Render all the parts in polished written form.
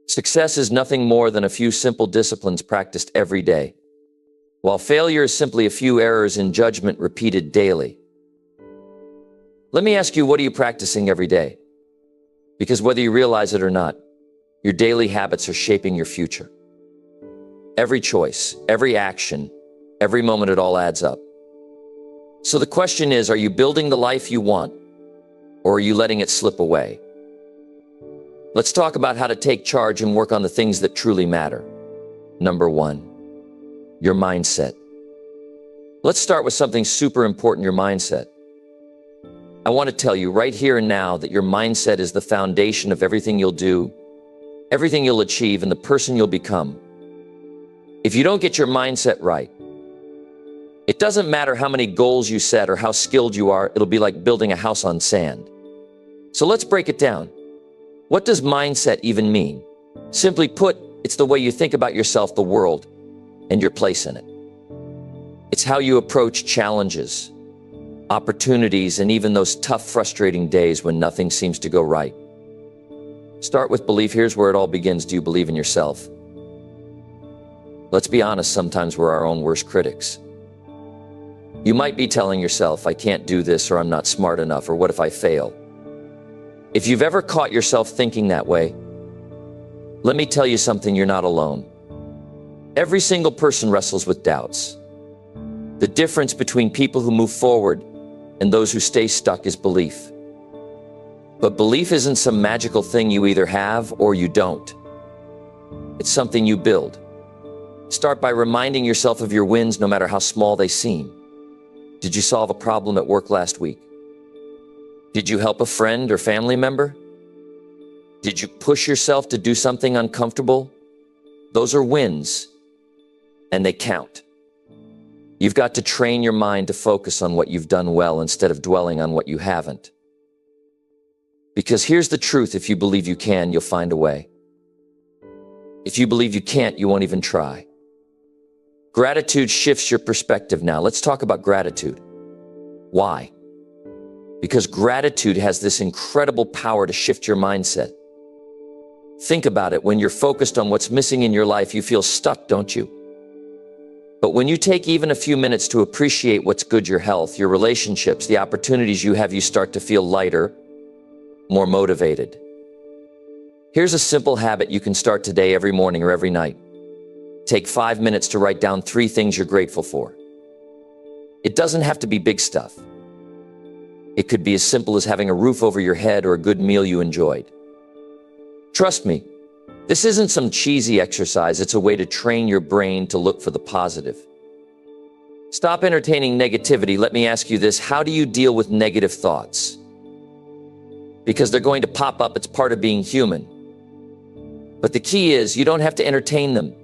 Success is nothing more than a few simple disciplines practiced every day, while failure is simply a few errors in judgment repeated daily. Let me ask you, what are you practicing every day? Because whether you realize it or not, your daily habits are shaping your future. Every choice, every action, every moment, it all adds up. So the question is, are you building the life you want, or are you letting it slip away? Let's talk about how to take charge and work on the things that truly matter. Number 1, your mindset. Let's start with something super important, your mindset. I want to tell you right here and now that your mindset is the foundation of everything you'll do, everything you'll achieve, and the person you'll become. If you don't get your mindset right, it doesn't matter how many goals you set or how skilled you are, it'll be like building a house on sand. So let's break it down. What does mindset even mean? Simply put, it's the way you think about yourself, the world, and your place in it. It's how you approach challenges, opportunities, and even those tough, frustrating days when nothing seems to go right. Start with belief. Here's where it all begins. Do you believe in yourself? Let's be honest, sometimes we're our own worst critics. You might be telling yourself, I can't do this, or I'm not smart enough, or what if I fail? If you've ever caught yourself thinking that way, let me tell you something, you're not alone. Every single person wrestles with doubts. The difference between people who move forward and those who stay stuck is belief. But belief isn't some magical thing you either have or you don't. It's something you build. Start by reminding yourself of your wins, no matter how small they seem. Did you solve a problem at work last week? Did you help a friend or family member? Did you push yourself to do something uncomfortable? Those are wins, and they count. You've got to train your mind to focus on what you've done well instead of dwelling on what you haven't. Because here's the truth, if you believe you can, you'll find a way. If you believe you can't, you won't even try. Gratitude shifts your perspective now. Let's talk about gratitude. Why? Because gratitude has this incredible power to shift your mindset. Think about it. When you're focused on what's missing in your life, you feel stuck, don't you? But when you take even a few minutes to appreciate what's good, your health, your relationships, the opportunities you have, you start to feel lighter, more motivated. Here's a simple habit you can start today, every morning or every night. Take 5 minutes to write down 3 things you're grateful for. It doesn't have to be big stuff. It could be as simple as having a roof over your head or a good meal you enjoyed. Trust me, this isn't some cheesy exercise. It's a way to train your brain to look for the positive. Stop entertaining negativity. Let me ask you this. How do you deal with negative thoughts? Because they're going to pop up. It's part of being human. But the key is, you don't have to entertain them.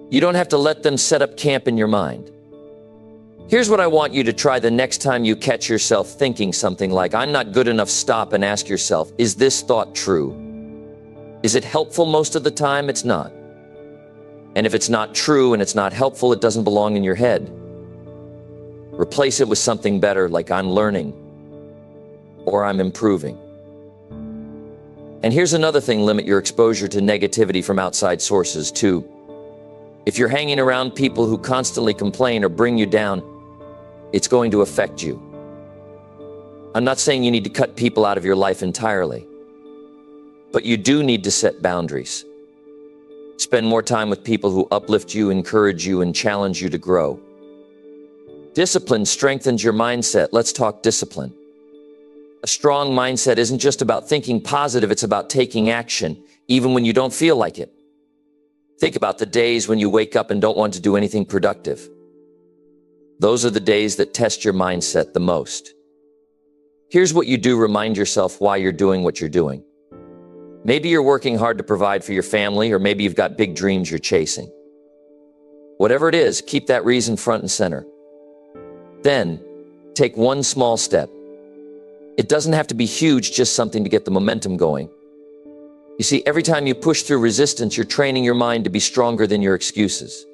You don't have to let them set up camp in your mind. Here's what I want you to try the next time you catch yourself thinking something like, I'm not good enough. Stop and ask yourself, is this thought true? Is it helpful? Most of the time, it's not. And if it's not true and it's not helpful, it doesn't belong in your head. Replace it with something better, like I'm learning or I'm improving. And here's another thing, limit your exposure to negativity from outside sources too. If you're hanging around people who constantly complain or bring you down, it's going to affect you. I'm not saying you need to cut people out of your life entirely, but you do need to set boundaries. Spend more time with people who uplift you, encourage you, and challenge you to grow. Discipline strengthens your mindset. Let's talk discipline. A strong mindset isn't just about thinking positive, it's about taking action, even when you don't feel like it. Think about the days when you wake up and don't want to do anything productive. Those are the days that test your mindset the most. Here's what you do. Remind yourself why you're doing what you're doing. Maybe you're working hard to provide for your family, or maybe you've got big dreams you're chasing. Whatever it is, keep that reason front and center. Then, take one small step. It doesn't have to be huge, just something to get the momentum going. You see, every time you push through resistance, you're training your mind to be stronger than your excuses.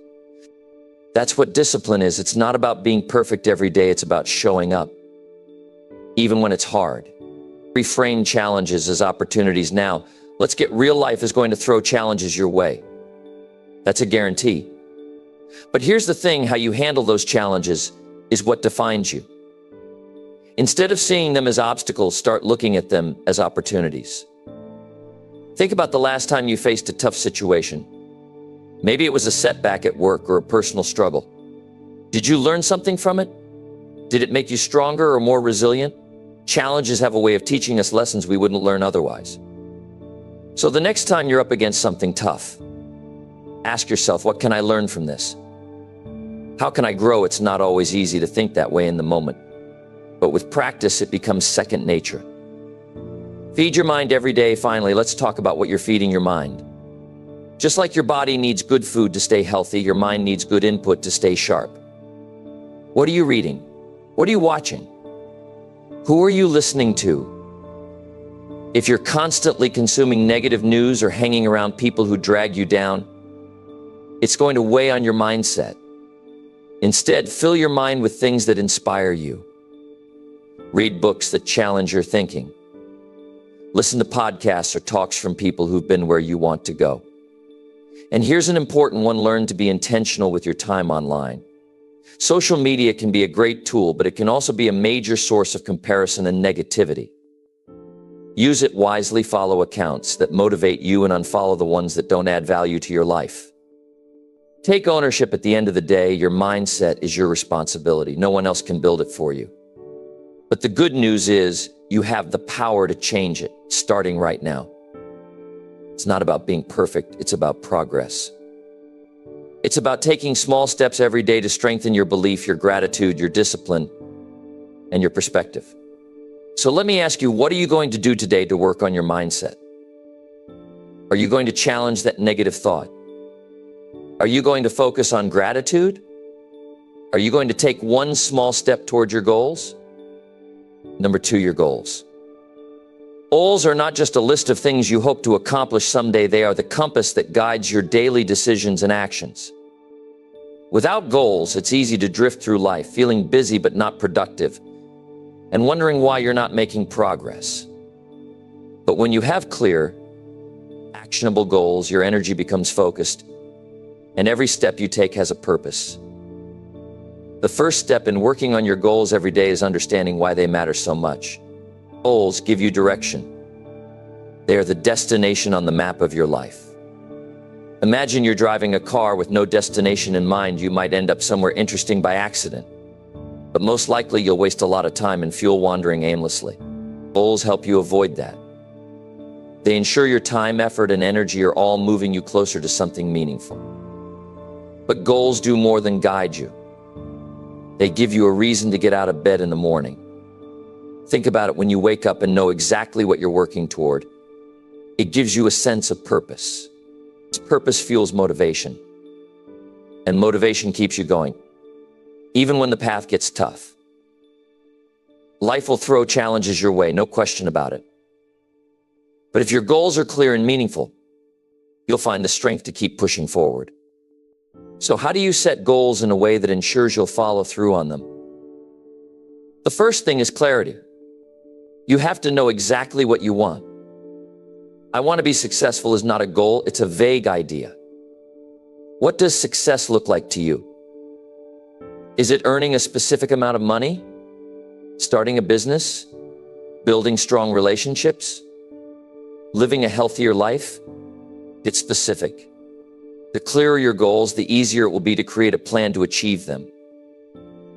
That's what discipline is. It's not about being perfect every day. It's about showing up, even when it's hard. Reframe challenges as opportunities. Now, Let's get real. Life is going to throw challenges your way. That's a guarantee. But here's the thing, how you handle those challenges is what defines you. Instead of seeing them as obstacles, start looking at them as opportunities. Think about the last time you faced a tough situation. Maybe it was a setback at work or a personal struggle. Did you learn something from it? Did it make you stronger or more resilient? Challenges have a way of teaching us lessons we wouldn't learn otherwise. So the next time you're up against something tough, ask yourself, what can I learn from this? How can I grow? It's not always easy to think that way in the moment, but with practice, it becomes second nature. Feed your mind every day. Finally, let's talk about what you're feeding your mind. Just like your body needs good food to stay healthy, your mind needs good input to stay sharp. What are you reading? What are you watching? Who are you listening to? If you're constantly consuming negative news or hanging around people who drag you down, it's going to weigh on your mindset. Instead, fill your mind with things that inspire you. Read books that challenge your thinking. Listen to podcasts or talks from people who've been where you want to go. And here's an important one: learn to be intentional with your time online. Social media can be a great tool, but it can also be a major source of comparison and negativity. Use it wisely, follow accounts that motivate you and unfollow the ones that don't add value to your life. Take ownership. At the end of the day, your mindset is your responsibility. No one else can build it for you. But the good news is you have the power to change it, starting right now. It's not about being perfect, it's about progress. It's about taking small steps every day to strengthen your belief, your gratitude, your discipline, and your perspective. So let me ask you, what are you going to do today to work on your mindset? Are you going to challenge that negative thought? Are you going to focus on gratitude? Are you going to take one small step toward your goals? Number 2, your goals. Goals are not just a list of things you hope to accomplish someday. They are the compass that guides your daily decisions and actions. Without goals, it's easy to drift through life, feeling busy but not productive, and wondering why you're not making progress. But when you have clear, actionable goals, your energy becomes focused, and every step you take has a purpose. The first step in working on your goals every day is understanding why they matter so much. Goals give you direction. They are the destination on the map of your life. Imagine you're driving a car with no destination in mind. You might end up somewhere interesting by accident, but most likely you'll waste a lot of time and fuel wandering aimlessly. Goals help you avoid that. They ensure your time, effort, and energy are all moving you closer to something meaningful. But goals do more than guide you. They give you a reason to get out of bed in the morning. Think about it. When you wake up and know exactly what you're working toward, it gives you a sense of purpose. Purpose fuels motivation, and motivation keeps you going, even when the path gets tough. Life will throw challenges your way, no question about it. But if your goals are clear and meaningful, you'll find the strength to keep pushing forward. So how do you set goals in a way that ensures you'll follow through on them? The first thing is clarity. You have to know exactly what you want. I want to be successful is not a goal, it's a vague idea. What does success look like to you? Is it earning a specific amount of money? Starting a business? Building strong relationships? Living a healthier life? It's specific. The clearer your goals, the easier it will be to create a plan to achieve them.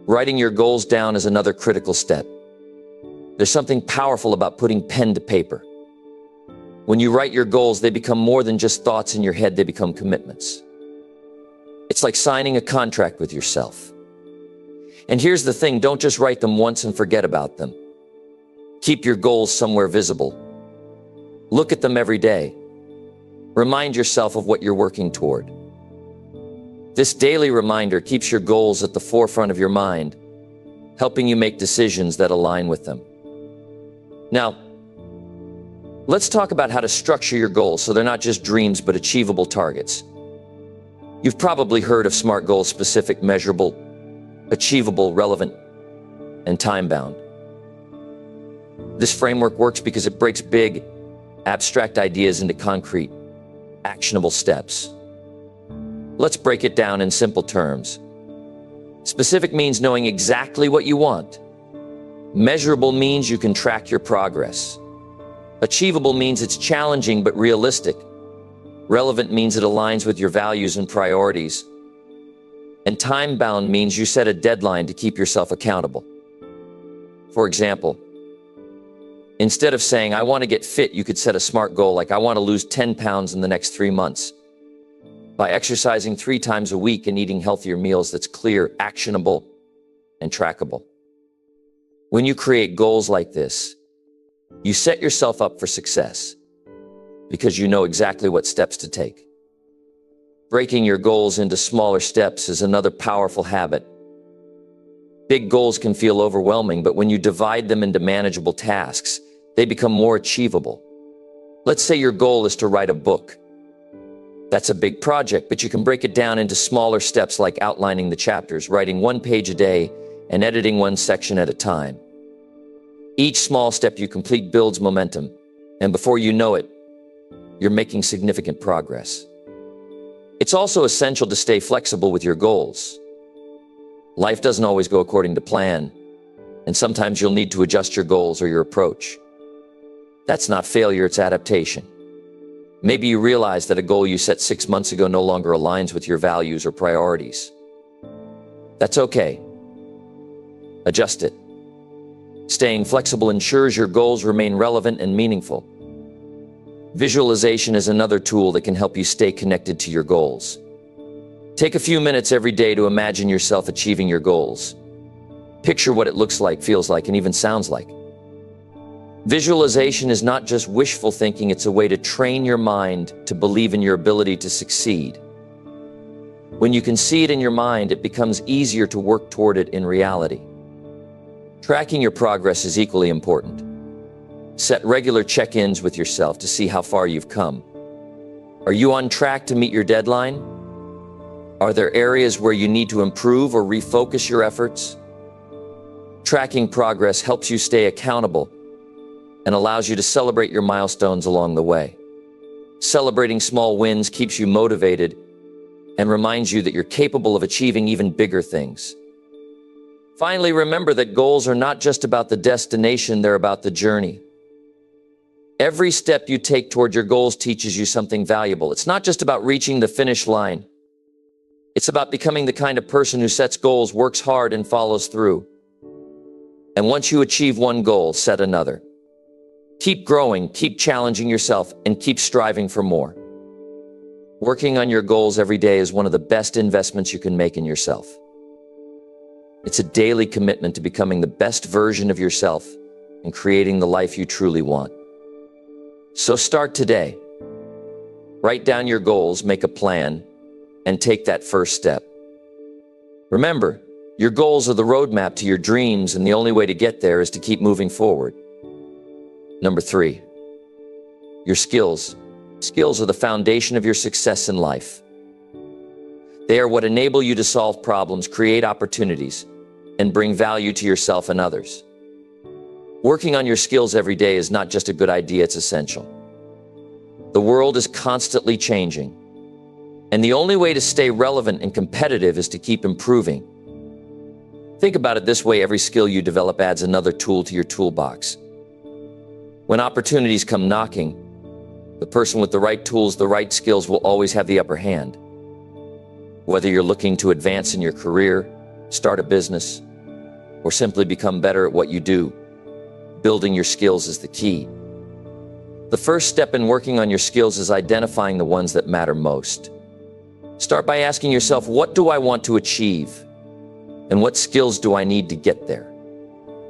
Writing your goals down is another critical step. There's something powerful about putting pen to paper. When you write your goals, they become more than just thoughts in your head, they become commitments. It's like signing a contract with yourself. And here's the thing, don't just write them once and forget about them. Keep your goals somewhere visible. Look at them every day. Remind yourself of what you're working toward. This daily reminder keeps your goals at the forefront of your mind, helping you make decisions that align with them. Now, let's talk about how to structure your goals so they're not just dreams but achievable targets. You've probably heard of SMART goals: specific, measurable, achievable, relevant, and time-bound. This framework works because it breaks big, abstract ideas into concrete, actionable steps. Let's break it down in simple terms. Specific means knowing exactly what you want. Measurable means you can track your progress. Achievable means it's challenging but realistic. Relevant means it aligns with your values and priorities. And time-bound means you set a deadline to keep yourself accountable. For example, instead of saying, I want to get fit, you could set a SMART goal like I want to lose 10 pounds in the next 3 months. By exercising 3 times a week and eating healthier meals that's clear, actionable, and trackable. When you create goals like this, you set yourself up for success because you know exactly what steps to take. Breaking your goals into smaller steps is another powerful habit. Big goals can feel overwhelming, but when you divide them into manageable tasks, they become more achievable. Let's say your goal is to write a book. That's a big project, but you can break it down into smaller steps like outlining the chapters, writing 1 page a day, and editing 1 section at a time. Each small step you complete builds momentum, and before you know it, you're making significant progress. It's also essential to stay flexible with your goals. Life doesn't always go according to plan, and sometimes you'll need to adjust your goals or your approach. That's not failure, it's adaptation. Maybe you realize that a goal you set 6 months ago no longer aligns with your values or priorities. That's okay. Adjust it. Staying flexible ensures your goals remain relevant and meaningful. Visualization is another tool that can help you stay connected to your goals. Take a few minutes every day to imagine yourself achieving your goals. Picture what it looks like, feels like, and even sounds like. Visualization is not just wishful thinking, it's a way to train your mind to believe in your ability to succeed. When you can see it in your mind, it becomes easier to work toward it in reality. Tracking your progress is equally important. Set regular check-ins with yourself to see how far you've come. Are you on track to meet your deadline? Are there areas where you need to improve or refocus your efforts? Tracking progress helps you stay accountable and allows you to celebrate your milestones along the way. Celebrating small wins keeps you motivated and reminds you that you're capable of achieving even bigger things. Finally, remember that goals are not just about the destination, they're about the journey. Every step you take toward your goals teaches you something valuable. It's not just about reaching the finish line. It's about becoming the kind of person who sets goals, works hard, and follows through. And once you achieve one goal, set another. Keep growing, keep challenging yourself, and keep striving for more. Working on your goals every day is one of the best investments you can make in yourself. It's a daily commitment to becoming the best version of yourself and creating the life you truly want. So start today. Write down your goals, make a plan, and take that first step. Remember, your goals are the roadmap to your dreams, and the only way to get there is to keep moving forward. Number 3, your skills. Skills are the foundation of your success in life. They are what enable you to solve problems, create opportunities, and bring value to yourself and others. Working on your skills every day is not just a good idea, it's essential. The world is constantly changing, and the only way to stay relevant and competitive is to keep improving. Think about it this way: every skill you develop adds another tool to your toolbox. When opportunities come knocking, the person with the right tools, the right skills will always have the upper hand. Whether you're looking to advance in your career, start a business, or simply become better at what you do, building your skills is the key. The first step in working on your skills is identifying the ones that matter most. Start by asking yourself, what do I want to achieve? And what skills do I need to get there?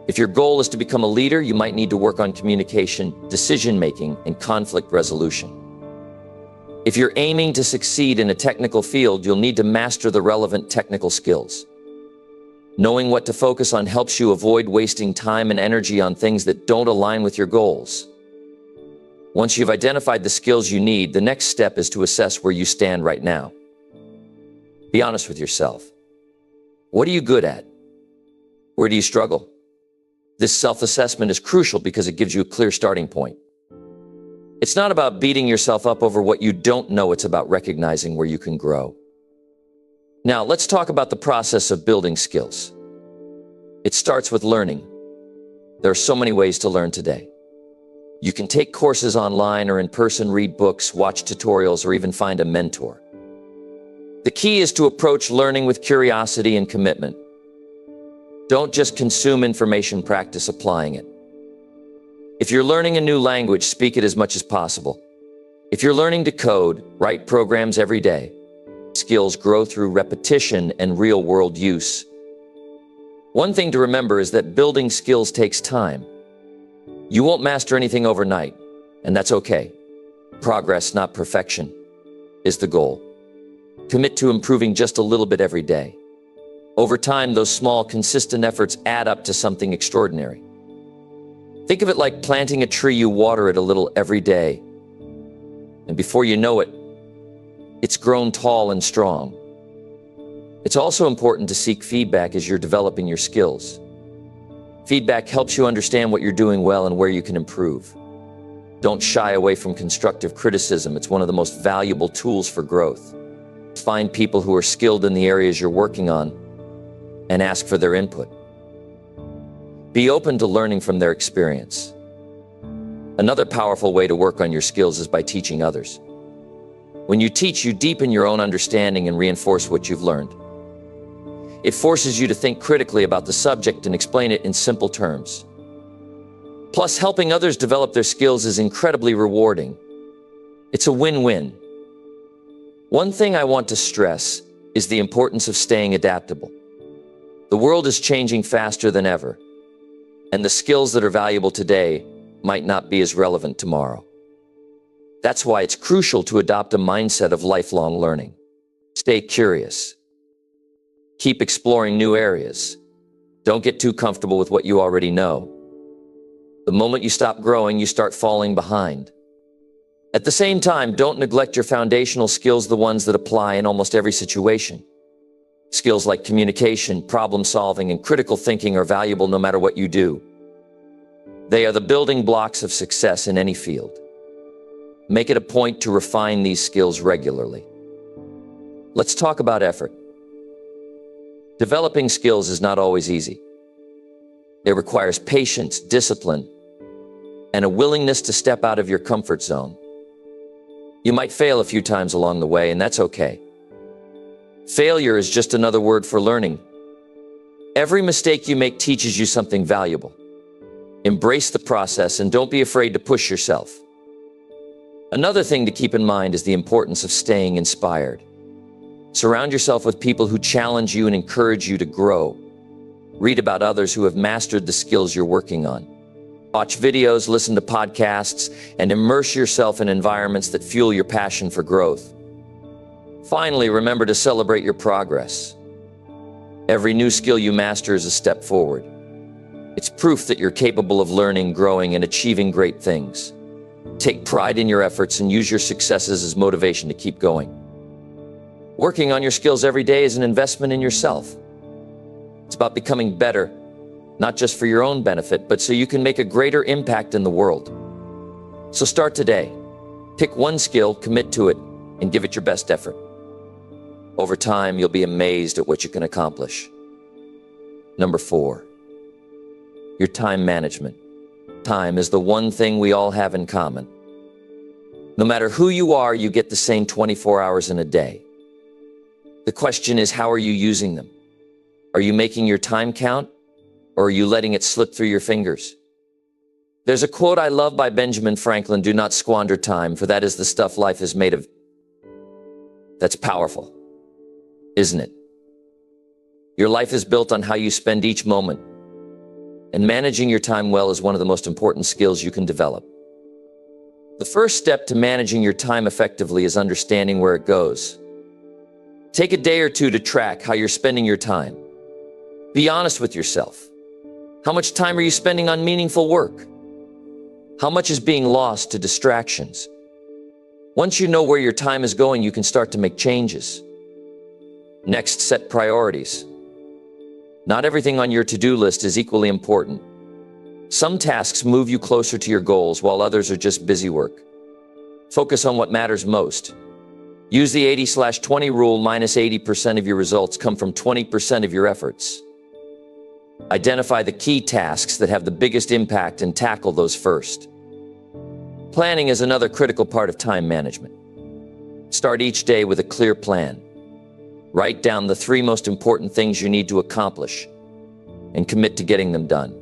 If your goal is to become a leader, you might need to work on communication, decision-making, and conflict resolution. If you're aiming to succeed in a technical field, you'll need to master the relevant technical skills. Knowing what to focus on helps you avoid wasting time and energy on things that don't align with your goals. Once you've identified the skills you need, the next step is to assess where you stand right now. Be honest with yourself. What are you good at? Where do you struggle? This self-assessment is crucial because it gives you a clear starting point. It's not about beating yourself up over what you don't know, it's about recognizing where you can grow. Now, let's talk about the process of building skills. It starts with learning. There are so many ways to learn today. You can take courses online or in person, read books, watch tutorials, or even find a mentor. The key is to approach learning with curiosity and commitment. Don't just consume information, practice applying it. If you're learning a new language, speak it as much as possible. If you're learning to code, write programs every day. Skills grow through repetition and real-world use. One thing to remember is that building skills takes time. You won't master anything overnight, and that's okay. Progress, not perfection, is the goal. Commit to improving just a little bit every day. Over time, those small, consistent efforts add up to something extraordinary. Think of it like planting a tree. You water it a little every day, and before you know it, it's grown tall and strong. It's also important to seek feedback as you're developing your skills. Feedback helps you understand what you're doing well and where you can improve. Don't shy away from constructive criticism. It's one of the most valuable tools for growth. Find people who are skilled in the areas you're working on and ask for their input. Be open to learning from their experience. Another powerful way to work on your skills is by teaching others. When you teach, you deepen your own understanding and reinforce what you've learned. It forces you to think critically about the subject and explain it in simple terms. Plus, helping others develop their skills is incredibly rewarding. It's a win-win. One thing I want to stress is the importance of staying adaptable. The world is changing faster than ever, and the skills that are valuable today might not be as relevant tomorrow. That's why it's crucial to adopt a mindset of lifelong learning. Stay curious. Keep exploring new areas. Don't get too comfortable with what you already know. The moment you stop growing, you start falling behind. At the same time, don't neglect your foundational skills, the ones that apply in almost every situation. Skills like communication, problem solving, and critical thinking are valuable no matter what you do. They are the building blocks of success in any field. Make it a point to refine these skills regularly. Let's talk about effort. Developing skills is not always easy. It requires patience, discipline, and a willingness to step out of your comfort zone. You might fail a few times along the way, and that's okay. Failure is just another word for learning. Every mistake you make teaches you something valuable. Embrace the process and don't be afraid to push yourself. Another thing to keep in mind is the importance of staying inspired. Surround yourself with people who challenge you and encourage you to grow. Read about others who have mastered the skills you're working on. Watch videos, listen to podcasts, and immerse yourself in environments that fuel your passion for growth. Finally, remember to celebrate your progress. Every new skill you master is a step forward. It's proof that you're capable of learning, growing, and achieving great things. Take pride in your efforts and use your successes as motivation to keep going. Working on your skills every day is an investment in yourself. It's about becoming better, not just for your own benefit, but so you can make a greater impact in the world. So start today. Pick one skill, commit to it, and give it your best effort. Over time, you'll be amazed at what you can accomplish. Number 4, your time management. Time is the one thing we all have in common. No matter who you are, you get the same 24 hours in a day. The question is, how are you using them? Are you making your time count, or are you letting it slip through your fingers? There's a quote I love by Benjamin Franklin: "Do not squander time, for that is the stuff life is made of." That's powerful, isn't it? Your life is built on how you spend each moment, and managing your time well is one of the most important skills you can develop. The first step to managing your time effectively is understanding where it goes. Take a day or two to track how you're spending your time. Be honest with yourself. How much time are you spending on meaningful work? How much is being lost to distractions? Once you know where your time is going, you can start to make changes. Next, set priorities. Not everything on your to-do list is equally important. Some tasks move you closer to your goals, while others are just busy work. Focus on what matters most. Use the 80/20 rule. Minus 80% of your results come from 20% of your efforts. Identify the key tasks that have the biggest impact and tackle those first. Planning is another critical part of time management. Start each day with a clear plan. Write down the 3 most important things you need to accomplish and commit to getting them done.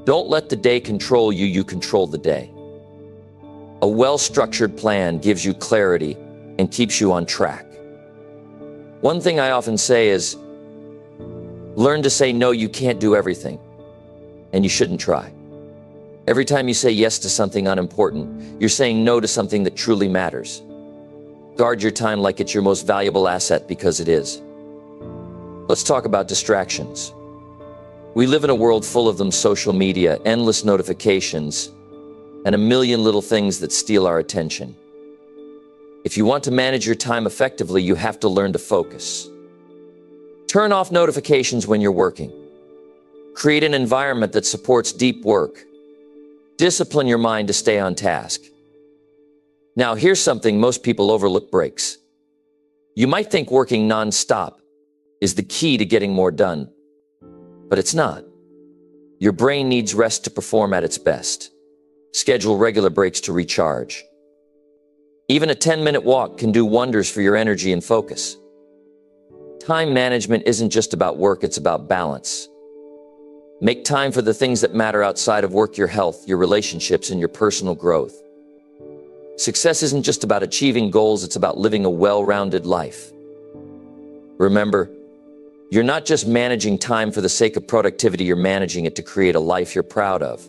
Don't let the day control you, you control the day. A well-structured plan gives you clarity and keeps you on track. One thing I often say is, learn to say no, you can't do everything, and you shouldn't try. Every time you say yes to something unimportant, you're saying no to something that truly matters. Guard your time like it's your most valuable asset, because it is. Let's talk about distractions. We live in a world full of them: social media, endless notifications, and a million little things that steal our attention. If you want to manage your time effectively, you have to learn to focus. Turn off notifications when you're working. Create an environment that supports deep work. Discipline your mind to stay on task. Now, here's something most people overlook: breaks. You might think working non-stop is the key to getting more done, but it's not. Your brain needs rest to perform at its best. Schedule regular breaks to recharge. Even a 10-minute walk can do wonders for your energy and focus. Time management isn't just about work, it's about balance. Make time for the things that matter outside of work: your health, your relationships, and your personal growth. Success isn't just about achieving goals, it's about living a well-rounded life. Remember, you're not just managing time for the sake of productivity, you're managing it to create a life you're proud of.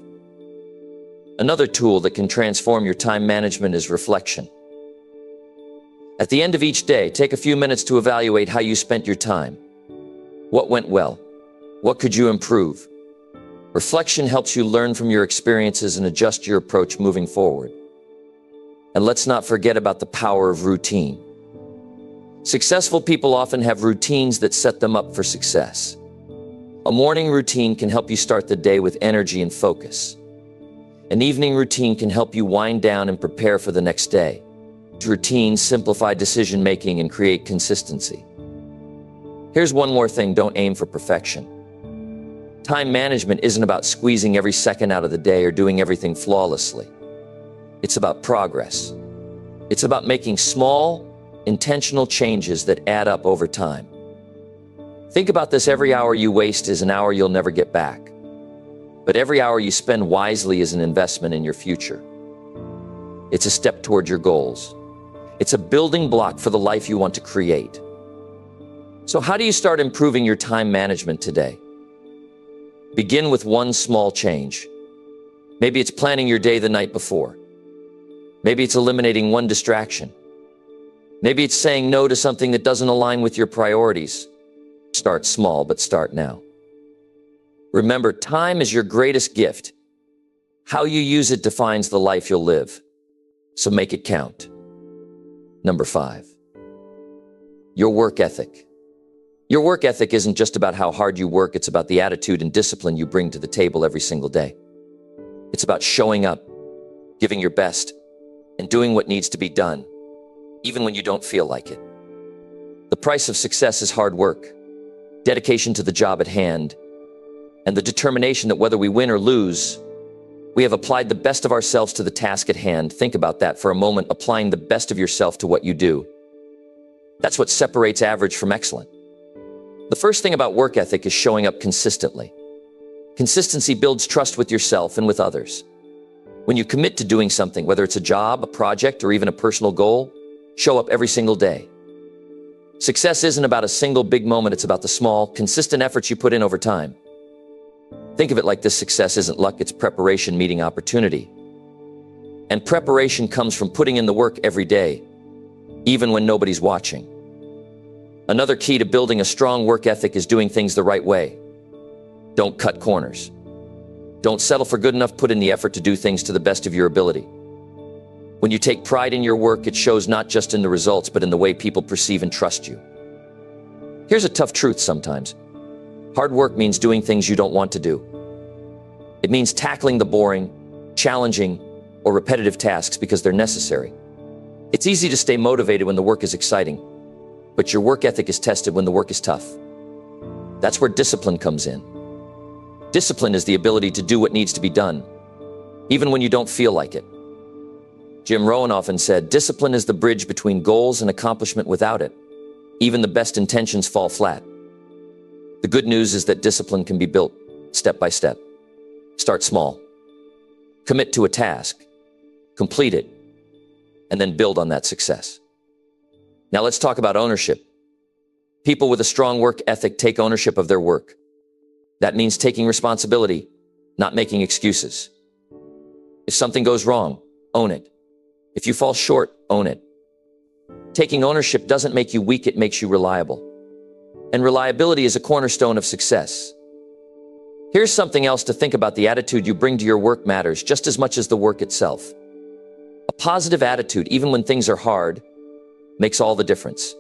Another tool that can transform your time management is reflection. At the end of each day, take a few minutes to evaluate how you spent your time. What went well? What could you improve? Reflection helps you learn from your experiences and adjust your approach moving forward. And let's not forget about the power of routine. Successful people often have routines that set them up for success. A morning routine can help you start the day with energy and focus. An evening routine can help you wind down and prepare for the next day. Routines simplify decision-making and create consistency. Here's one more thing: don't aim for perfection. Time management isn't about squeezing every second out of the day or doing everything flawlessly. It's about progress. It's about making small, intentional changes that add up over time. Think about this: every hour you waste is an hour you'll never get back. But every hour you spend wisely is an investment in your future. It's a step toward your goals. It's a building block for the life you want to create. So how do you start improving your time management today? Begin with one small change. Maybe it's planning your day the night before. Maybe it's eliminating one distraction. Maybe it's saying no to something that doesn't align with your priorities. Start small, but start now. Remember, time is your greatest gift. How you use it defines the life you'll live. So make it count. Number 5, your work ethic. Your work ethic isn't just about how hard you work, it's about the attitude and discipline you bring to the table every single day. It's about showing up, giving your best, and doing what needs to be done, even when you don't feel like it. The price of success is hard work, dedication to the job at hand, and the determination that whether we win or lose, we have applied the best of ourselves to the task at hand. Think about that for a moment: applying the best of yourself to what you do. That's what separates average from excellent. The first thing about work ethic is showing up consistently. Consistency builds trust with yourself and with others. When you commit to doing something, whether it's a job, a project, or even a personal goal, show up every single day. Success isn't about a single big moment, it's about the small, consistent efforts you put in over time. Think of it like this: success isn't luck, it's preparation meeting opportunity. And preparation comes from putting in the work every day, even when nobody's watching. Another key to building a strong work ethic is doing things the right way. Don't cut corners. Don't settle for good enough, put in the effort to do things to the best of your ability. When you take pride in your work, it shows not just in the results, but in the way people perceive and trust you. Here's a tough truth sometimes. Hard work means doing things you don't want to do. It means tackling the boring, challenging, or repetitive tasks because they're necessary. It's easy to stay motivated when the work is exciting, but your work ethic is tested when the work is tough. That's where discipline comes in. Discipline is the ability to do what needs to be done, even when you don't feel like it. Rohn often said, discipline is the bridge between goals and accomplishment. Without it, even the best intentions fall flat. The good news is that discipline can be built step by step. Start small. Commit to a task. Complete it. And then build on that success. Now let's talk about ownership. People with a strong work ethic take ownership of their work. That means taking responsibility, not making excuses. If something goes wrong, own it. If you fall short, own it. Taking ownership doesn't make you weak, it makes you reliable. And reliability is a cornerstone of success. Here's something else to think about. The attitude you bring to your work matters just as much as the work itself. A positive attitude, even when things are hard, makes all the difference.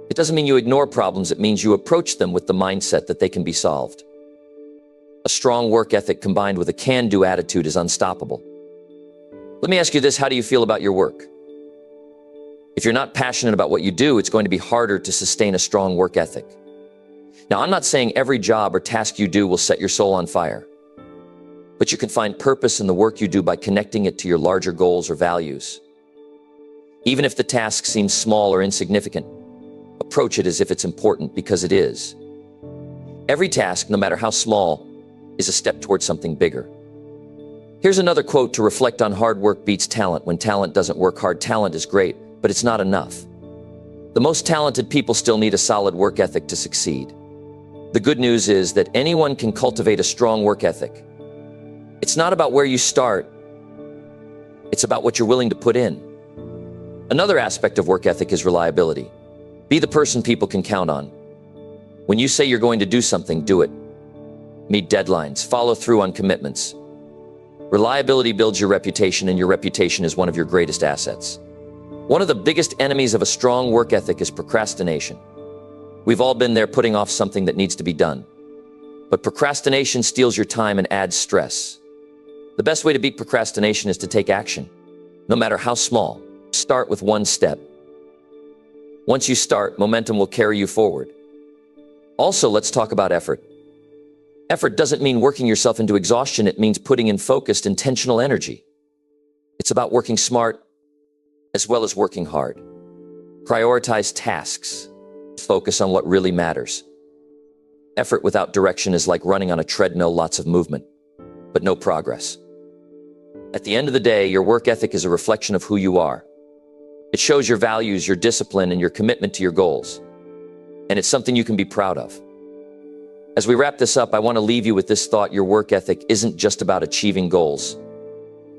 It doesn't mean you ignore problems, it means you approach them with the mindset that they can be solved. A strong work ethic combined with a can-do attitude is unstoppable. Let me ask you this, how do you feel about your work? If you're not passionate about what you do, it's going to be harder to sustain a strong work ethic. Now, I'm not saying every job or task you do will set your soul on fire, but you can find purpose in the work you do by connecting it to your larger goals or values. Even if the task seems small or insignificant, approach it as if it's important, because it is. Every task, no matter how small, is a step towards something bigger. Here's another quote to reflect on: hard work beats talent. When talent doesn't work hard, talent is great, but it's not enough. The most talented people still need a solid work ethic to succeed. The good news is that anyone can cultivate a strong work ethic. It's not about where you start, it's about what you're willing to put in. Another aspect of work ethic is reliability. Be the person people can count on. When you say you're going to do something, do it. Meet deadlines, follow through on commitments. Reliability builds your reputation, and your reputation is one of your greatest assets. One of the biggest enemies of a strong work ethic is procrastination. We've all been there, putting off something that needs to be done. But procrastination steals your time and adds stress. The best way to beat procrastination is to take action. No matter how small, start with one step. Once you start, momentum will carry you forward. Also, let's talk about effort. Effort doesn't mean working yourself into exhaustion, it means putting in focused, intentional energy. It's about working smart as well as working hard. Prioritize tasks. Focus on what really matters. Effort without direction is like running on a treadmill, lots of movement, but no progress. At the end of the day, your work ethic is a reflection of who you are. It shows your values, your discipline, and your commitment to your goals. And it's something you can be proud of. As we wrap this up, I want to leave you with this thought: your work ethic isn't just about achieving goals.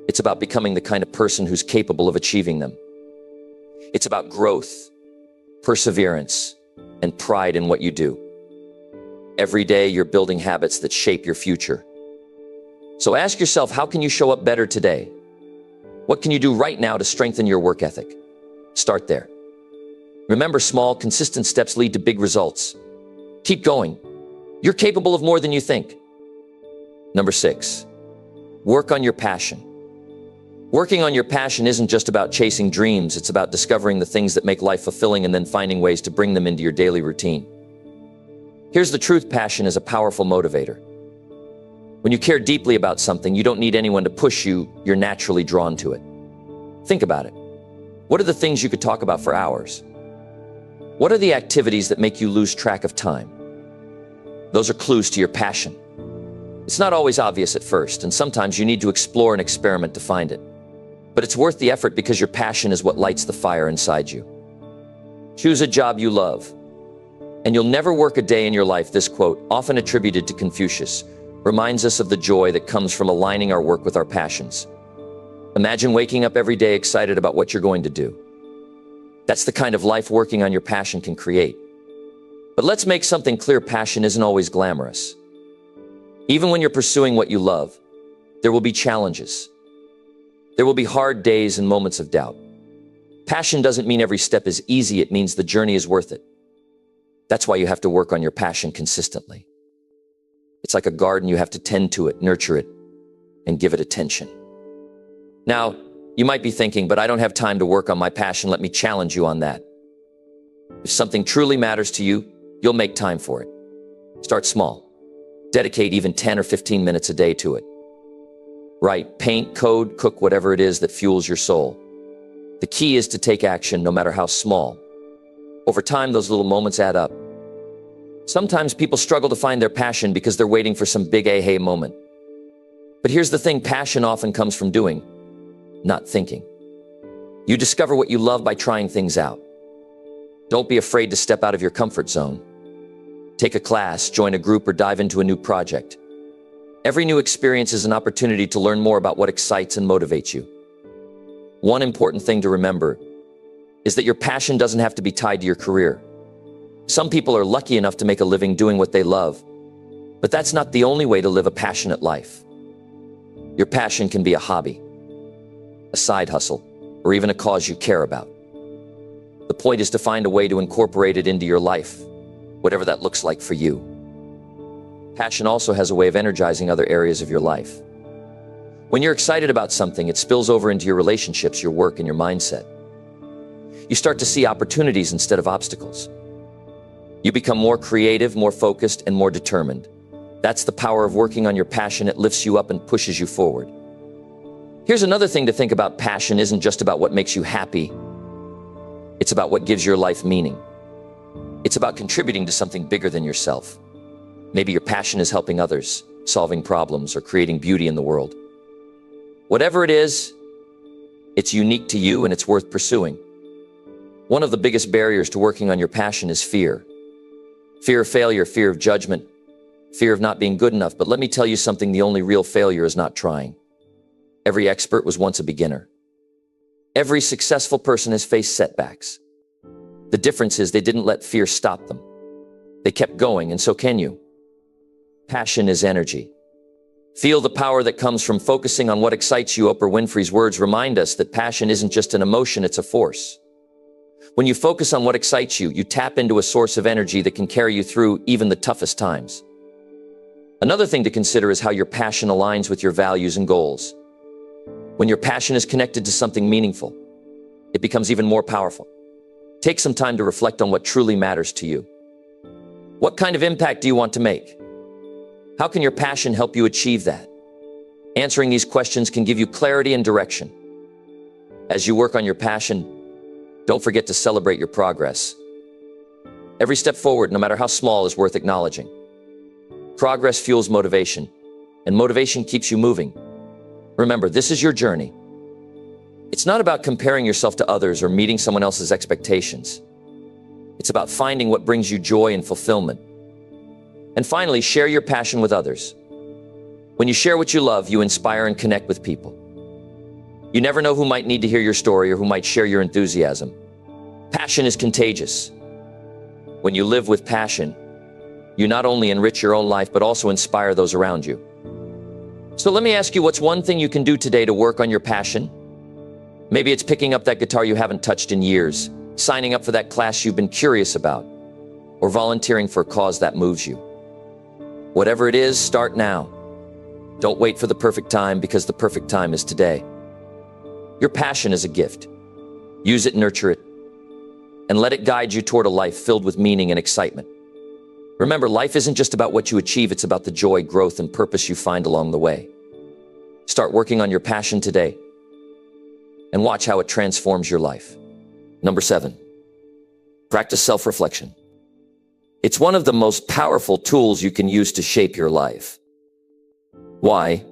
It's about becoming the kind of person who's capable of achieving them. It's about growth, perseverance, and pride in what you do. Every day, you're building habits that shape your future. So ask yourself, how can you show up better today? What can you do right now to strengthen your work ethic? Start there. Remember, small, consistent steps lead to big results. Keep going. You're capable of more than you think. Number 6, work on your passion. Working on your passion isn't just about chasing dreams, it's about discovering the things that make life fulfilling and then finding ways to bring them into your daily routine. Here's the truth: passion is a powerful motivator. When you care deeply about something, you don't need anyone to push you, you're naturally drawn to it. Think about it. What are the things you could talk about for hours? What are the activities that make you lose track of time? Those are clues to your passion. It's not always obvious at first, and sometimes you need to explore and experiment to find it. But it's worth the effort, because your passion is what lights the fire inside you. Choose a job you love, and you'll never work a day in your life. This quote, often attributed to Confucius, reminds us of the joy that comes from aligning our work with our passions. Imagine waking up every day excited about what you're going to do. That's the kind of life working on your passion can create. But let's make something clear: passion isn't always glamorous. Even when you're pursuing what you love, there will be challenges. There will be hard days and moments of doubt. Passion doesn't mean every step is easy, it means the journey is worth it. That's why you have to work on your passion consistently. It's like a garden, you have to tend to it, nurture it, and give it attention. Now, you might be thinking, but I don't have time to work on my passion. Let me challenge you on that. If something truly matters to you, you'll make time for it. Start small. Dedicate even 10 or 15 minutes a day to it. Write, paint, code, cook, whatever it is that fuels your soul. The key is to take action, no matter how small. Over time, those little moments add up. Sometimes people struggle to find their passion because they're waiting for some big aha moment. But here's the thing, passion often comes from doing, not thinking. You discover what you love by trying things out. Don't be afraid to step out of your comfort zone. Take a class, join a group, or dive into a new project. Every new experience is an opportunity to learn more about what excites and motivates you. One important thing to remember is that your passion doesn't have to be tied to your career. Some people are lucky enough to make a living doing what they love, but that's not the only way to live a passionate life. Your passion can be a hobby, a side hustle, or even a cause you care about. The point is to find a way to incorporate it into your life, whatever that looks like for you. Passion also has a way of energizing other areas of your life. When you're excited about something, it spills over into your relationships, your work, and your mindset. You start to see opportunities instead of obstacles. You become more creative, more focused, and more determined. That's the power of working on your passion. It lifts you up and pushes you forward. Here's another thing to think about. Passion isn't just about what makes you happy. It's about what gives your life meaning. It's about contributing to something bigger than yourself. Maybe your passion is helping others, solving problems, or creating beauty in the world. Whatever it is, it's unique to you and it's worth pursuing. One of the biggest barriers to working on your passion is fear. Fear of failure, fear of judgment, fear of not being good enough. But let me tell you something, the only real failure is not trying. Every expert was once a beginner. Every successful person has faced setbacks. The difference is they didn't let fear stop them. They kept going, and so can you. Passion is energy. Feel the power that comes from focusing on what excites you. Oprah Winfrey's words remind us that passion isn't just an emotion, it's a force. When you focus on what excites you, you tap into a source of energy that can carry you through even the toughest times. Another thing to consider is how your passion aligns with your values and goals. When your passion is connected to something meaningful, it becomes even more powerful. Take some time to reflect on what truly matters to you. What kind of impact do you want to make? How can your passion help you achieve that? Answering these questions can give you clarity and direction. As you work on your passion, don't forget to celebrate your progress. Every step forward, no matter how small, is worth acknowledging. Progress fuels motivation, and motivation keeps you moving. Remember, this is your journey. It's not about comparing yourself to others or meeting someone else's expectations. It's about finding what brings you joy and fulfillment. And finally, share your passion with others. When you share what you love, you inspire and connect with people. You never know who might need to hear your story or who might share your enthusiasm. Passion is contagious. When you live with passion, you not only enrich your own life, but also inspire those around you. So let me ask you, what's one thing you can do today to work on your passion? Maybe it's picking up that guitar you haven't touched in years, signing up for that class you've been curious about, or volunteering for a cause that moves you. Whatever it is, start now. Don't wait for the perfect time, because the perfect time is today. Your passion is a gift. Use it, nurture it, and let it guide you toward a life filled with meaning and excitement. Remember, life isn't just about what you achieve, it's about the joy, growth, and purpose you find along the way. Start working on your passion today, and watch how it transforms your life. Number 7, practice self-reflection. It's one of the most powerful tools you can use to shape your life. Why?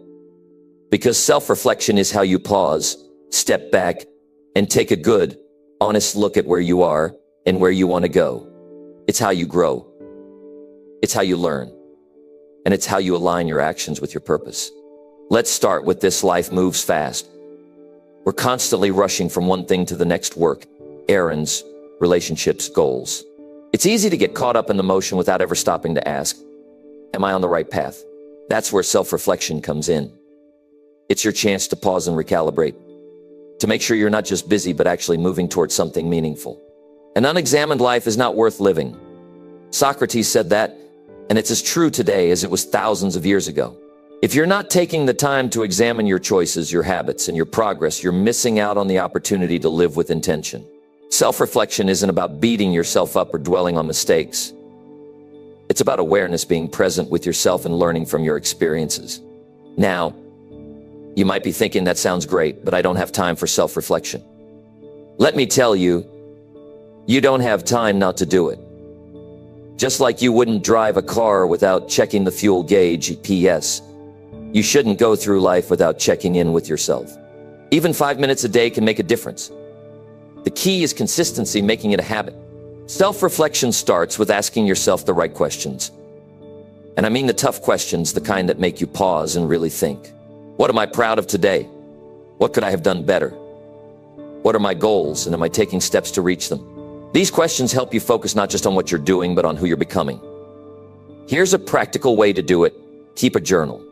Because self-reflection is how you pause, step back, and take a good, honest look at where you are and where you want to go. It's how you grow. It's how you learn. And it's how you align your actions with your purpose. Let's start with this. Life moves fast. We're constantly rushing from one thing to the next: work, errands, relationships, goals. It's easy to get caught up in the motion without ever stopping to ask, am I on the right path? That's where self-reflection comes in. It's your chance to pause and recalibrate, to make sure you're not just busy, but actually moving towards something meaningful. An unexamined life is not worth living. Socrates said that, and it's as true today as it was thousands of years ago. If you're not taking the time to examine your choices, your habits, and your progress, you're missing out on the opportunity to live with intention. Self-reflection isn't about beating yourself up or dwelling on mistakes. It's about awareness, being present with yourself and learning from your experiences. Now, you might be thinking, that sounds great, but I don't have time for self-reflection. Let me tell you, you don't have time not to do it. Just like you wouldn't drive a car without checking the fuel gauge, PS, you shouldn't go through life without checking in with yourself. Even 5 minutes a day can make a difference. The key is consistency, making it a habit. Self-reflection starts with asking yourself the right questions. And I mean the tough questions, the kind that make you pause and really think. What am I proud of today? What could I have done better? What are my goals, and am I taking steps to reach them? These questions help you focus not just on what you're doing, but on who you're becoming. Here's a practical way to do it. Keep a journal.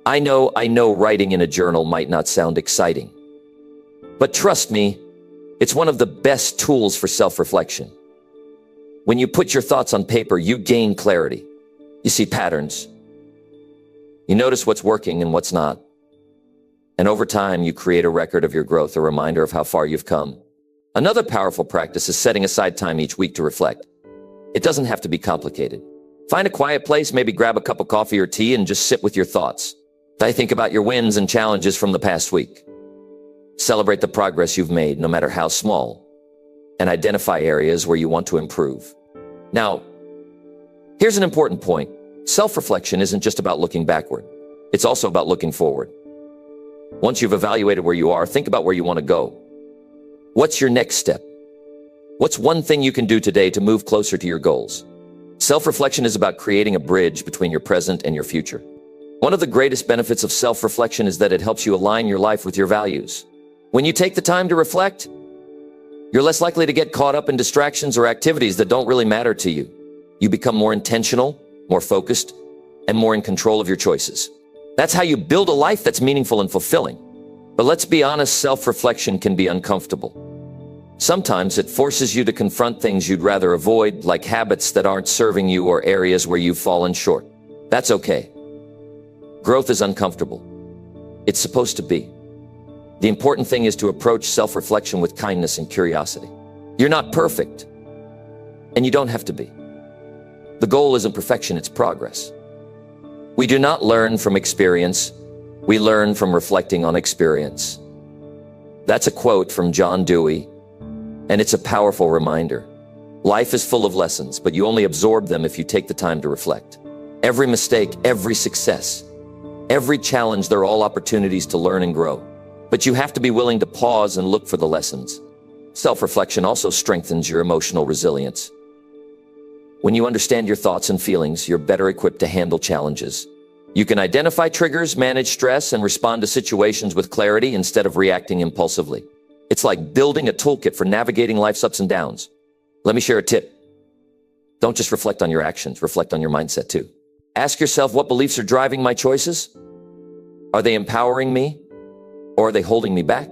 I know writing in a journal might not sound exciting, but trust me, it's one of the best tools for self-reflection. When you put your thoughts on paper, you gain clarity. You see patterns. You notice what's working and what's not. And over time, you create a record of your growth, a reminder of how far you've come. Another powerful practice is setting aside time each week to reflect. It doesn't have to be complicated. Find a quiet place, maybe grab a cup of coffee or tea, and just sit with your thoughts. Think about your wins and challenges from the past week. Celebrate the progress you've made, no matter how small, and identify areas where you want to improve. Now, here's an important point. Self-reflection isn't just about looking backward. It's also about looking forward. Once you've evaluated where you are, think about where you want to go. What's your next step? What's one thing you can do today to move closer to your goals? Self-reflection is about creating a bridge between your present and your future. One of the greatest benefits of self-reflection is that it helps you align your life with your values. When you take the time to reflect, you're less likely to get caught up in distractions or activities that don't really matter to you. You become more intentional, more focused, and more in control of your choices. That's how you build a life that's meaningful and fulfilling. But let's be honest, self-reflection can be uncomfortable. Sometimes it forces you to confront things you'd rather avoid, like habits that aren't serving you or areas where you've fallen short. That's okay. Growth is uncomfortable. It's supposed to be. The important thing is to approach self-reflection with kindness and curiosity. You're not perfect, and you don't have to be. The goal isn't perfection, it's progress. We do not learn from experience, we learn from reflecting on experience. That's a quote from John Dewey, and it's a powerful reminder. Life is full of lessons, but you only absorb them if you take the time to reflect. Every mistake, every success, every challenge, they're all opportunities to learn and grow. But you have to be willing to pause and look for the lessons. Self-reflection also strengthens your emotional resilience. When you understand your thoughts and feelings, you're better equipped to handle challenges. You can identify triggers, manage stress, and respond to situations with clarity instead of reacting impulsively. It's like building a toolkit for navigating life's ups and downs. Let me share a tip. Don't just reflect on your actions, reflect on your mindset too. Ask yourself, what beliefs are driving my choices? Are they empowering me? Or are they holding me back?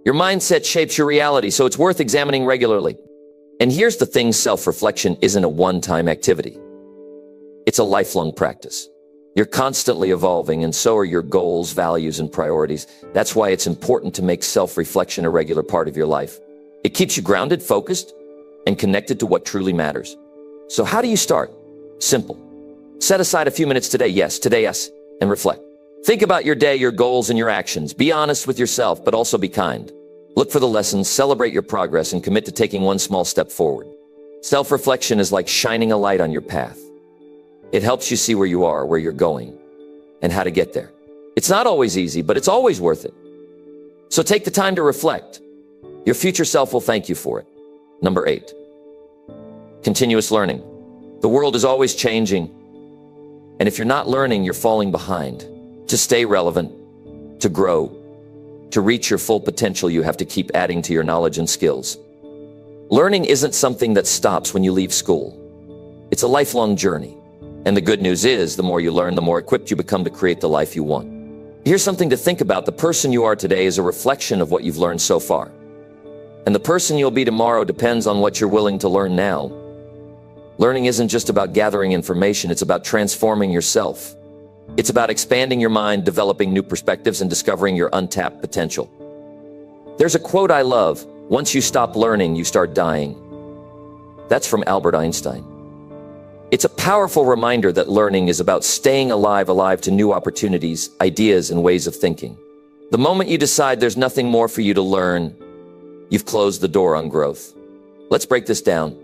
Your mindset shapes your reality, so it's worth examining regularly. And here's the thing, self-reflection isn't a one-time activity. It's a lifelong practice. You're constantly evolving, and so are your goals, values, and priorities. That's why it's important to make self-reflection a regular part of your life. It keeps you grounded, focused, and connected to what truly matters. So how do you start? Simple. Set aside a few minutes today, yes, and reflect. Think about your day, your goals, and your actions. Be honest with yourself, but also be kind. Look for the lessons, celebrate your progress, and commit to taking one small step forward. Self-reflection is like shining a light on your path. It helps you see where you are, where you're going, and how to get there. It's not always easy, but it's always worth it. So take the time to reflect. Your future self will thank you for it. Number 8, continuous learning. The world is always changing, and if you're not learning, you're falling behind. To stay relevant, to grow, to reach your full potential, you have to keep adding to your knowledge and skills. Learning isn't something that stops when you leave school. It's a lifelong journey. And the good news is, the more you learn, the more equipped you become to create the life you want. Here's something to think about. The person you are today is a reflection of what you've learned so far. And the person you'll be tomorrow depends on what you're willing to learn now. Learning isn't just about gathering information, it's about transforming yourself. It's about expanding your mind, developing new perspectives, and discovering your untapped potential. There's a quote I love: "Once you stop learning, you start dying." That's from Albert Einstein. It's a powerful reminder that learning is about staying alive to new opportunities, ideas, and ways of thinking. The moment you decide there's nothing more for you to learn, you've closed the door on growth. Let's break this down.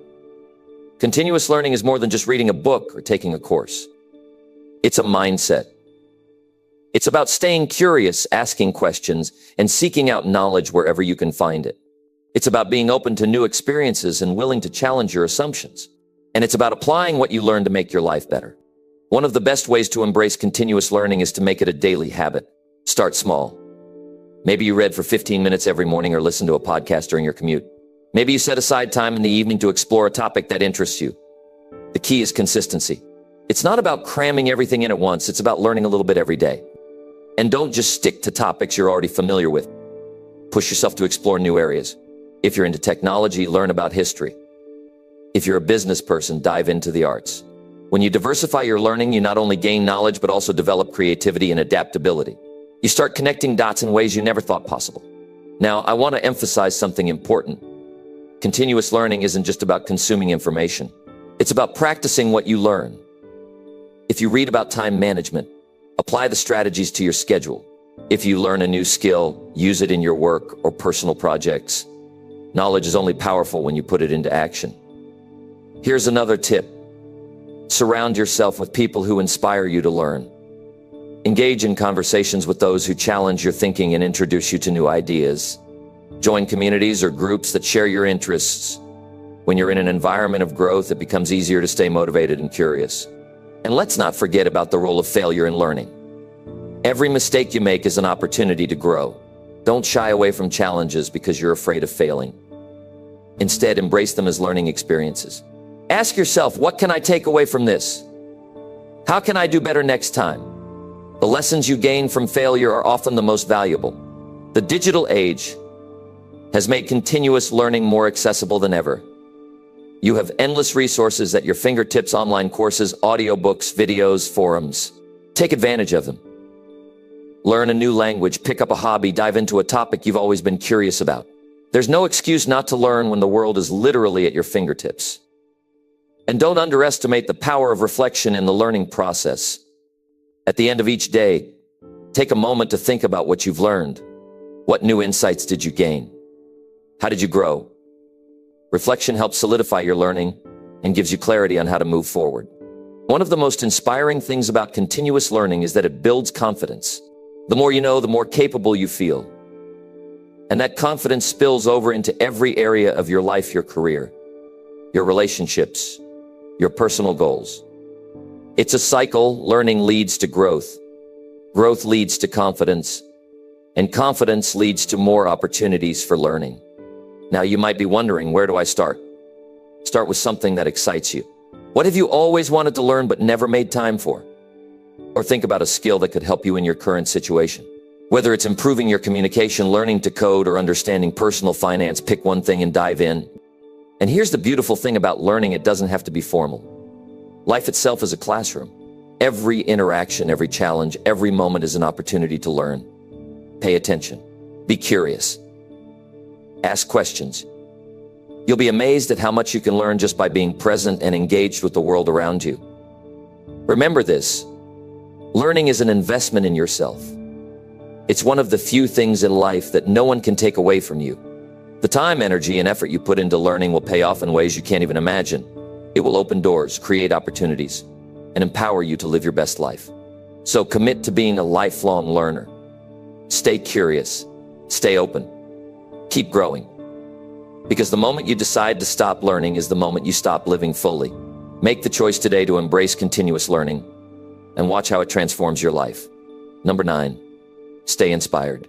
Continuous learning is more than just reading a book or taking a course. It's a mindset. It's about staying curious, asking questions, and seeking out knowledge wherever you can find it. It's about being open to new experiences and willing to challenge your assumptions. And it's about applying what you learn to make your life better. One of the best ways to embrace continuous learning is to make it a daily habit. Start small. Maybe you read for 15 minutes every morning or listen to a podcast during your commute. Maybe you set aside time in the evening to explore a topic that interests you. The key is consistency. It's not about cramming everything in at once. It's about learning a little bit every day. And don't just stick to topics you're already familiar with. Push yourself to explore new areas. If you're into technology, learn about history. If you're a business person, dive into the arts. When you diversify your learning, you not only gain knowledge, but also develop creativity and adaptability. You start connecting dots in ways you never thought possible. Now, I want to emphasize something important. Continuous learning isn't just about consuming information. It's about practicing what you learn. If you read about time management, apply the strategies to your schedule. If you learn a new skill, use it in your work or personal projects. Knowledge is only powerful when you put it into action. Here's another tip. Surround yourself with people who inspire you to learn. Engage in conversations with those who challenge your thinking and introduce you to new ideas. Join communities or groups that share your interests. When you're in an environment of growth, it becomes easier to stay motivated and curious. And let's not forget about the role of failure in learning. Every mistake you make is an opportunity to grow. Don't shy away from challenges because you're afraid of failing. Instead, embrace them as learning experiences. Ask yourself, what can I take away from this? How can I do better next time? The lessons you gain from failure are often the most valuable. The digital age has made continuous learning more accessible than ever. You have endless resources at your fingertips: online courses, audiobooks, videos, forums. Take advantage of them. Learn a new language, pick up a hobby, dive into a topic you've always been curious about. There's no excuse not to learn when the world is literally at your fingertips. And don't underestimate the power of reflection in the learning process. At the end of each day, take a moment to think about what you've learned. What new insights did you gain? How did you grow? Reflection helps solidify your learning and gives you clarity on how to move forward. One of the most inspiring things about continuous learning is that it builds confidence. The more you know, the more capable you feel. And that confidence spills over into every area of your life, your career, your relationships, your personal goals. It's a cycle. Learning leads to growth. Growth leads to confidence. And confidence leads to more opportunities for learning. Now, you might be wondering, where do I start? Start with something that excites you. What have you always wanted to learn but never made time for? Or think about a skill that could help you in your current situation. Whether it's improving your communication, learning to code, or understanding personal finance, pick one thing and dive in. And here's the beautiful thing about learning: it doesn't have to be formal. Life itself is a classroom. Every interaction, every challenge, every moment is an opportunity to learn. Pay attention. Be curious. Ask questions. You'll be amazed at how much you can learn just by being present and engaged with the world around you. Remember this: learning is an investment in yourself. It's one of the few things in life that no one can take away from you. The time, energy, and effort you put into learning will pay off in ways you can't even imagine. It will open doors, create opportunities, and empower you to live your best life. So commit to being a lifelong learner. Stay curious. Stay open. Keep growing. Because the moment you decide to stop learning is the moment you stop living fully. Make the choice today to embrace continuous learning and watch how it transforms your life. Number 9, stay inspired.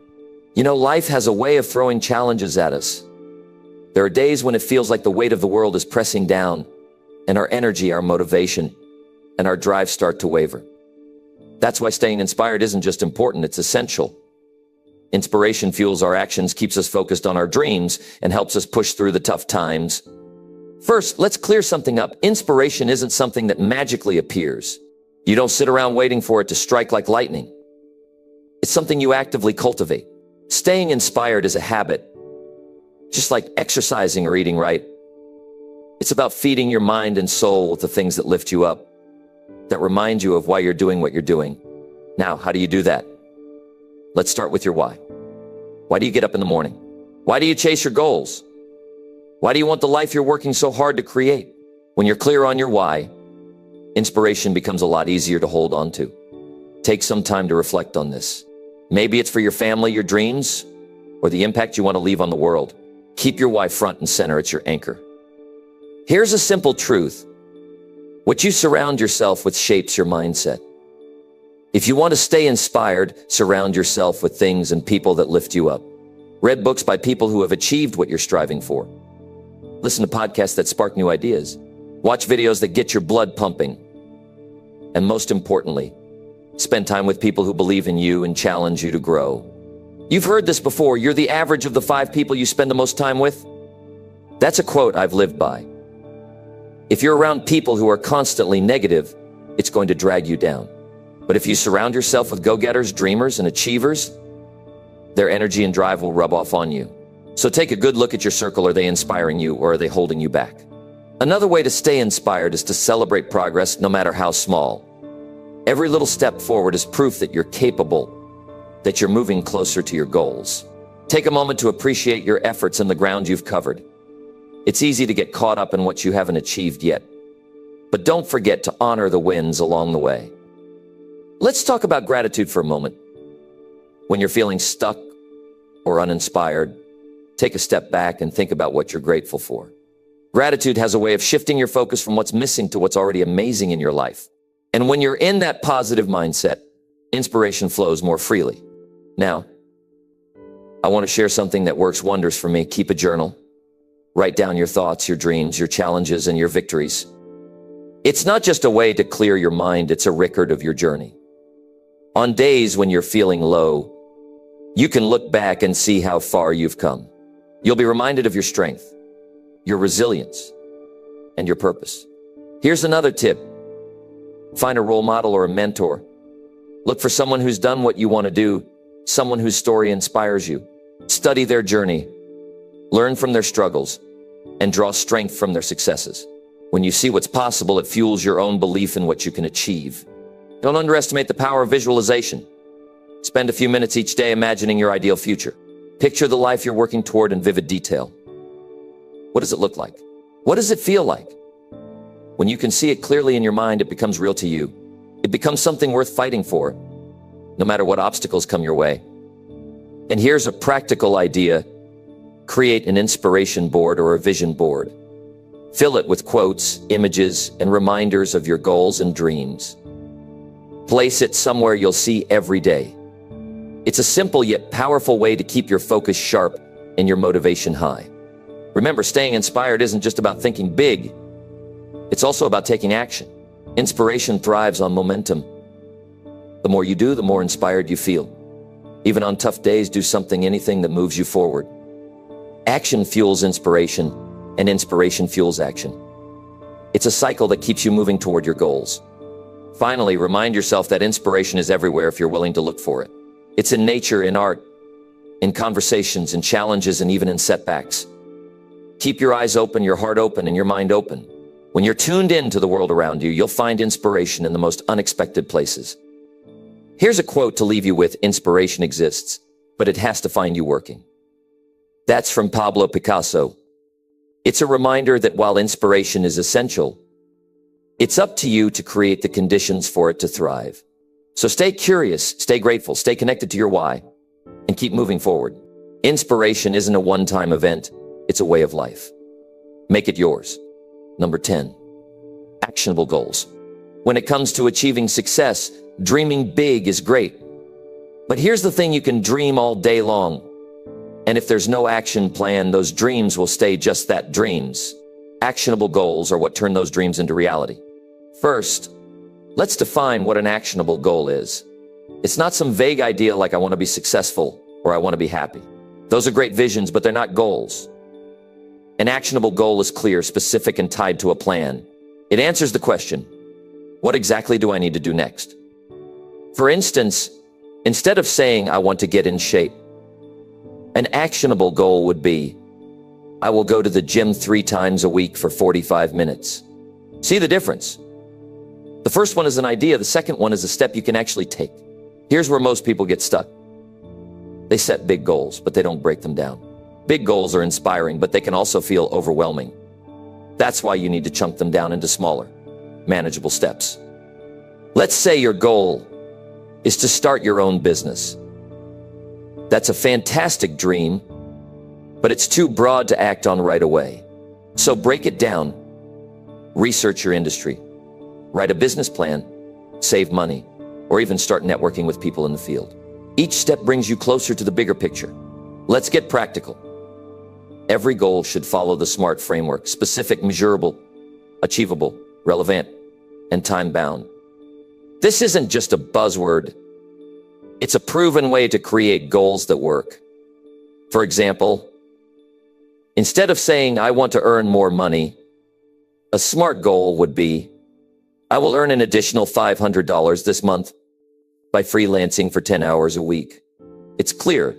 You know, life has a way of throwing challenges at us. There are days when it feels like the weight of the world is pressing down, and our energy, our motivation, and our drive start to waver. That's why staying inspired isn't just important, it's essential. Inspiration fuels our actions, keeps us focused on our dreams, and helps us push through the tough times. First, let's clear something up. Inspiration isn't something that magically appears. You don't sit around waiting for it to strike like lightning. It's something you actively cultivate. Staying inspired is a habit, just like exercising or eating right. It's about feeding your mind and soul with the things that lift you up, that remind you of why you're doing what you're doing. Now, how do you do that? Let's start with your why. Why do you get up in the morning? Why do you chase your goals? Why do you want the life you're working so hard to create? When you're clear on your why, inspiration becomes a lot easier to hold on to. Take some time to reflect on this. Maybe it's for your family, your dreams, or the impact you want to leave on the world. Keep your why front and center. It's your anchor. Here's a simple truth. What you surround yourself with shapes your mindset. If you want to stay inspired, surround yourself with things and people that lift you up. Read books by people who have achieved what you're striving for. Listen to podcasts that spark new ideas. Watch videos that get your blood pumping. And most importantly, spend time with people who believe in you and challenge you to grow. You've heard this before. You're the average of the 5 people you spend the most time with. That's a quote I've lived by. If you're around people who are constantly negative, it's going to drag you down. But if you surround yourself with go-getters, dreamers, and achievers, their energy and drive will rub off on you. So take a good look at your circle. Are they inspiring you, or are they holding you back? Another way to stay inspired is to celebrate progress, no matter how small. Every little step forward is proof that you're capable, that you're moving closer to your goals. Take a moment to appreciate your efforts and the ground you've covered. It's easy to get caught up in what you haven't achieved yet, but don't forget to honor the wins along the way. Let's talk about gratitude for a moment. When you're feeling stuck or uninspired, take a step back and think about what you're grateful for. Gratitude has a way of shifting your focus from what's missing to what's already amazing in your life. And when you're in that positive mindset, inspiration flows more freely. Now, I want to share something that works wonders for me. Keep a journal. Write down your thoughts, your dreams, your challenges, and your victories. It's not just a way to clear your mind, it's a record of your journey. On days when you're feeling low, you can look back and see how far you've come. You'll be reminded of your strength, your resilience, and your purpose. Here's another tip. Find a role model or a mentor. Look for someone who's done what you want to do, someone whose story inspires you. Study their journey, learn from their struggles, and draw strength from their successes. When you see what's possible, it fuels your own belief in what you can achieve. Don't underestimate the power of visualization. Spend a few minutes each day imagining your ideal future. Picture the life you're working toward in vivid detail. What does it look like? What does it feel like? When you can see it clearly in your mind, it becomes real to you. It becomes something worth fighting for, no matter what obstacles come your way. And here's a practical idea. Create an inspiration board or a vision board. Fill it with quotes, images, and reminders of your goals and dreams. Place it somewhere you'll see every day. It's a simple yet powerful way to keep your focus sharp and your motivation high. Remember, staying inspired isn't just about thinking big. It's also about taking action. Inspiration thrives on momentum. The more you do, the more inspired you feel. Even on tough days, do anything that moves you forward. Action fuels inspiration, and inspiration fuels action. It's a cycle that keeps you moving toward your goals. Finally, remind yourself that inspiration is everywhere if you're willing to look for it. It's in nature, in art, in conversations, in challenges, and even in setbacks. Keep your eyes open, your heart open, and your mind open. When you're tuned in to the world around you, you'll find inspiration in the most unexpected places. Here's a quote to leave you with. Inspiration exists, but it has to find you working. That's from Pablo Picasso. It's a reminder that while inspiration is essential, it's up to you to create the conditions for it to thrive. So stay curious, stay grateful, stay connected to your why, and keep moving forward. Inspiration isn't a one-time event, it's a way of life. Make it yours. Number 10, actionable goals. When it comes to achieving success, dreaming big is great. But here's the thing, you can dream all day long. And if there's no action plan, those dreams will stay just that, dreams. Actionable goals are what turn those dreams into reality. First, let's define what an actionable goal is. It's not some vague idea like I want to be successful or I want to be happy. Those are great visions, but they're not goals. An actionable goal is clear, specific, and tied to a plan. It answers the question, What exactly do I need to do next? For instance, instead of saying I want to get in shape, an actionable goal would be, I will go to the gym 3 times a week for 45 minutes. See the difference? The first one is an idea. The second one is a step you can actually take. Here's where most people get stuck. They set big goals, but they don't break them down. Big goals are inspiring, but they can also feel overwhelming. That's why you need to chunk them down into smaller, manageable steps. Let's say your goal is to start your own business. That's a fantastic dream, but it's too broad to act on right away. So break it down. Research your industry. Write a business plan, save money, or even start networking with people in the field. Each step brings you closer to the bigger picture. Let's get practical. Every goal should follow the SMART framework: specific, measurable, achievable, relevant, and time-bound. This isn't just a buzzword. It's a proven way to create goals that work. For example, instead of saying, I want to earn more money, a SMART goal would be, I will earn an additional $500 this month by freelancing for 10 hours a week. It's clear,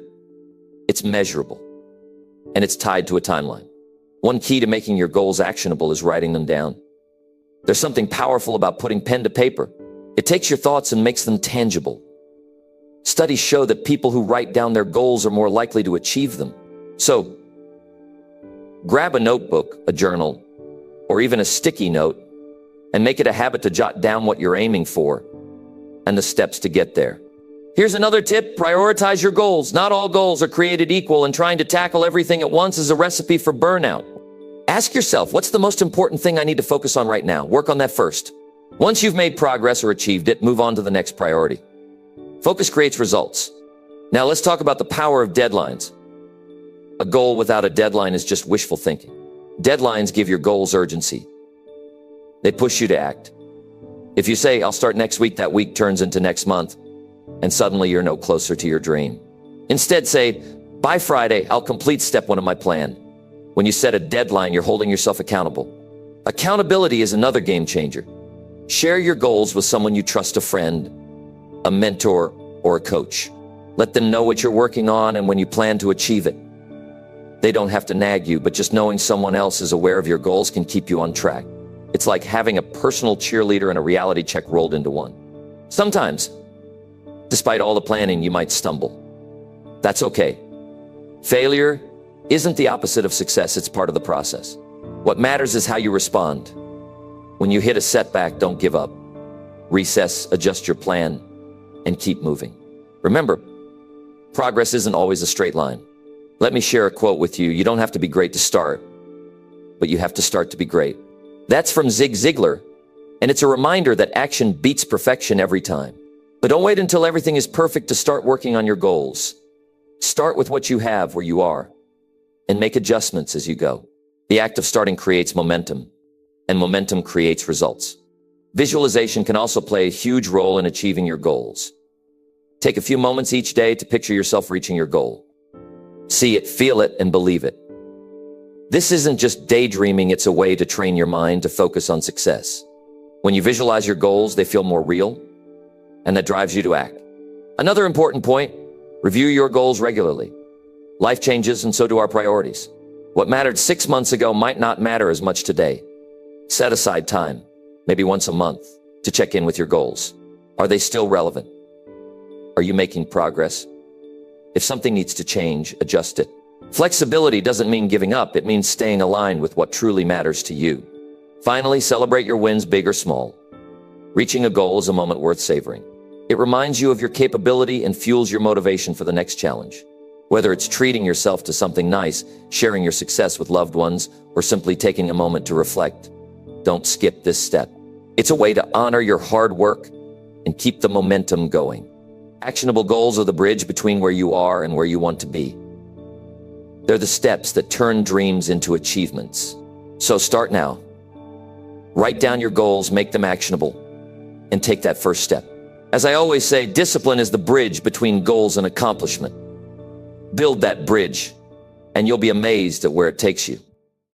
it's measurable, and it's tied to a timeline. One key to making your goals actionable is writing them down. There's something powerful about putting pen to paper. It takes your thoughts and makes them tangible. Studies show that people who write down their goals are more likely to achieve them. So, grab a notebook, a journal, or even a sticky note, and make it a habit to jot down what you're aiming for and the steps to get there. Here's another tip: prioritize your goals. Not all goals are created equal, and trying to tackle everything at once is a recipe for burnout. Ask yourself, what's the most important thing I need to focus on right now? Work on that first. Once you've made progress or achieved it, move on to the next priority. Focus creates results. Now let's talk about the power of deadlines. A goal without a deadline is just wishful thinking. Deadlines give your goals urgency. They push you to act. If you say, I'll start next week, that week turns into next month, and suddenly you're no closer to your dream. Instead, say, by Friday, I'll complete step 1 of my plan. When you set a deadline, you're holding yourself accountable. Accountability is another game changer. Share your goals with someone you trust, a friend, a mentor, or a coach. Let them know what you're working on and when you plan to achieve it. They don't have to nag you, but just knowing someone else is aware of your goals can keep you on track. It's like having a personal cheerleader and a reality check rolled into one. Sometimes, despite all the planning, you might stumble. That's okay. Failure isn't the opposite of success, it's part of the process. What matters is how you respond. When you hit a setback, don't give up. Recess, adjust your plan, and keep moving. Remember, progress isn't always a straight line. Let me share a quote with you. You don't have to be great to start, but you have to start to be great. That's from Zig Ziglar, and it's a reminder that action beats perfection every time. But don't wait until everything is perfect to start working on your goals. Start with what you have where you are, and make adjustments as you go. The act of starting creates momentum, and momentum creates results. Visualization can also play a huge role in achieving your goals. Take a few moments each day to picture yourself reaching your goal. See it, feel it, and believe it. This isn't just daydreaming, it's a way to train your mind to focus on success. When you visualize your goals, they feel more real, and that drives you to act. Another important point, review your goals regularly. Life changes, and so do our priorities. What mattered 6 months ago might not matter as much today. Set aside time, maybe once a month, to check in with your goals. Are they still relevant? Are you making progress? If something needs to change, adjust it. Flexibility doesn't mean giving up, it means staying aligned with what truly matters to you. Finally, celebrate your wins, big or small. Reaching a goal is a moment worth savoring. It reminds you of your capability and fuels your motivation for the next challenge. Whether it's treating yourself to something nice, sharing your success with loved ones, or simply taking a moment to reflect, don't skip this step. It's a way to honor your hard work and keep the momentum going. Actionable goals are the bridge between where you are and where you want to be. They're the steps that turn dreams into achievements. So start now. Write down your goals, make them actionable, and take that first step. As I always say, discipline is the bridge between goals and accomplishment. Build that bridge, and you'll be amazed at where it takes you.